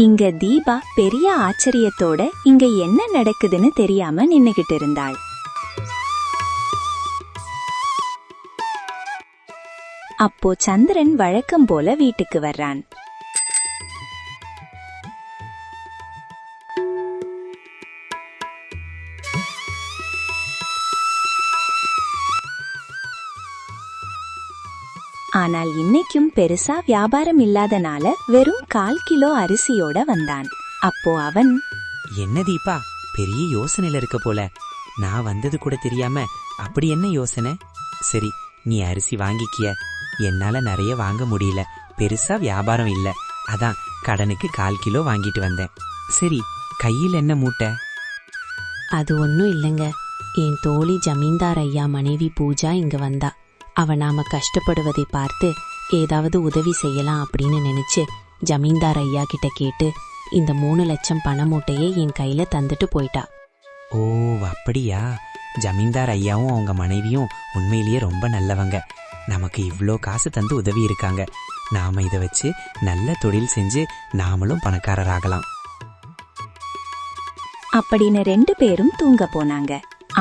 இங்க தீபா பெரிய ஆச்சரியத்தோட இங்க என்ன நடக்குதுன்னு தெரியாம நின்னுகிட்டு இருந்தாள். அப்போ சந்திரன் வழக்கம் போல வீட்டுக்கு வர்றான். ஆனால் இன்னைக்கும் பெருசா வியாபாரம் இல்லாதனால வெறும் 1/4 கிலோ அரிசியோட வந்தான். அப்போ அவன், என்ன தீபா, பெரிய யோசனையில இருக்க போல. நான் வந்தது கூட தெரியாம அப்படி என்ன யோசனை? சரி, நீ அரிசி வாங்கிக்கிய. என்னால நிறைய வாங்க முடியல, பெருசா வியாபாரம் இல்ல, அதான் கடனுக்கு 1/4 கிலோ வாங்கிட்டு வந்தேன். சரி, கையில் என்ன மூட்டை? அது ஒன்னும் இல்லைங்க. என் தோழி ஜமீன்தார் ஐயா மனைவி பூஜா இங்க வந்தா. அவ நாம கஷ்டப்படுவதை பார்த்து ஏதாவது உதவி செய்யலாம் அப்படின்னு நினைச்சு ஜமீன்தார் ஐயா கிட்ட கேட்டு இந்த 3 லட்சம் பண மூட்டையை என் கையில தந்துட்டு போயிட்டா. ஓ, அப்படியா? ஜமீன்தார் ஐயாவும் அவங்க மனைவியும் உண்மையிலேயே ரொம்ப நல்லவங்க. நமக்கு இவ்ளோ காசு தந்து உதவி இருக்காங்க. நாம இதை வச்சு நல்ல தொழில் செஞ்சு நாமளும் பணக்காரராகலாம் அப்படின்னு 2 பேரும் தூங்க போனாங்க.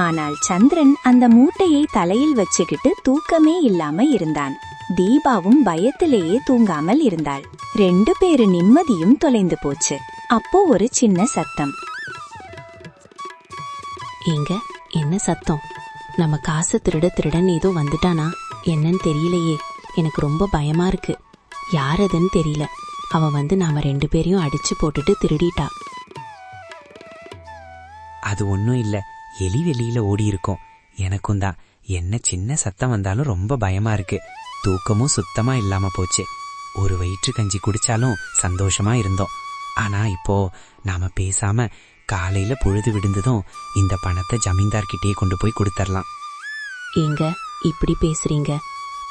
ஆனால் சந்திரன் அந்த மூட்டையை தலையில் வச்சுக்கிட்டு தூக்கமே இல்லாம இருந்தான். தீபாவும் பயத்திலேயே தூங்காமல் இருந்தாள். 2 பேரு நிம்மதியும் தொலைந்து போச்சு. அப்போ ஒரு சின்ன சத்தம். ஏங்க, என்ன சத்தம்? நம்ம காசு திருடன் ஏதோ வந்துட்டானா என்னன்னு தெரியலையே. எனக்கு ரொம்ப பயமா இருக்கு. யார் அதுன்னு தெரியல. அவ வந்து நாம 2 பேரையும் அடிச்சு போட்டுட்டு திருடிட்டா. அது ஒன்னும் இல்ல, எலி வெளியில ஓடி இருக்கும். எனக்கும் தான். என்ன சின்ன சத்தம் வந்தாலும் ரொம்ப பயமா இருக்கு. தூக்கமும் சுத்தமா இல்லாம போச்சு. ஒரு வயிற்று கஞ்சி குடிச்சாலும் சந்தோஷமா இருந்தோம். ஆனா இப்போ நாம பேசாம காலையில பொழுது விடுந்ததும் இந்த பணத்தை ஜமீன்தார்கிட்டயே கொண்டு போய் கொடுத்தரலாம். ஏங்க, இப்படி பேசுறீங்க?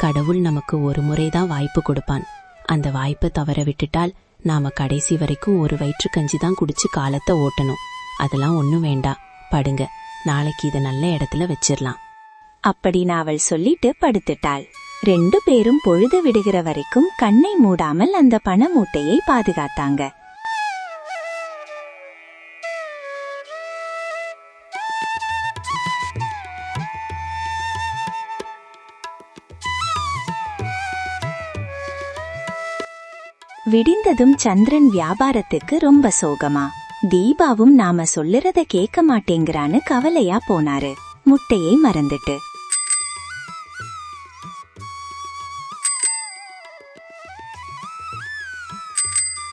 கடவுள் நமக்கு ஒரு முறைதான் வாய்ப்பு கொடுப்பான். அந்த வாய்ப்பை தவற விட்டுட்டால் நாம கடைசி வரைக்கும் ஒரு வயிற்று கஞ்சி தான் குடிச்சு காலத்தை ஓட்டணும். அதெல்லாம் ஒன்னும் வேண்டாம், படுங்க. நாளைக்கு இதை நல்ல இடத்துல வச்சிடலாம் அப்படின்னு அவள் சொல்லிட்டு படுத்துட்டாள். 2 பேரும் பொழுது விடுகிற வரைக்கும் கண்ணை மூடாமல் அந்த பண மூட்டையை பாதுகாத்தாங்க. விடிந்ததும் சந்திரன் வியாபாரத்துக்கு ரொம்ப சோகமா, தீபாவும் நாம சொல்லுறத கேட்க மாட்டேங்கிறான்னு கவலையா போனாரு. முட்டையை மறந்துட்டு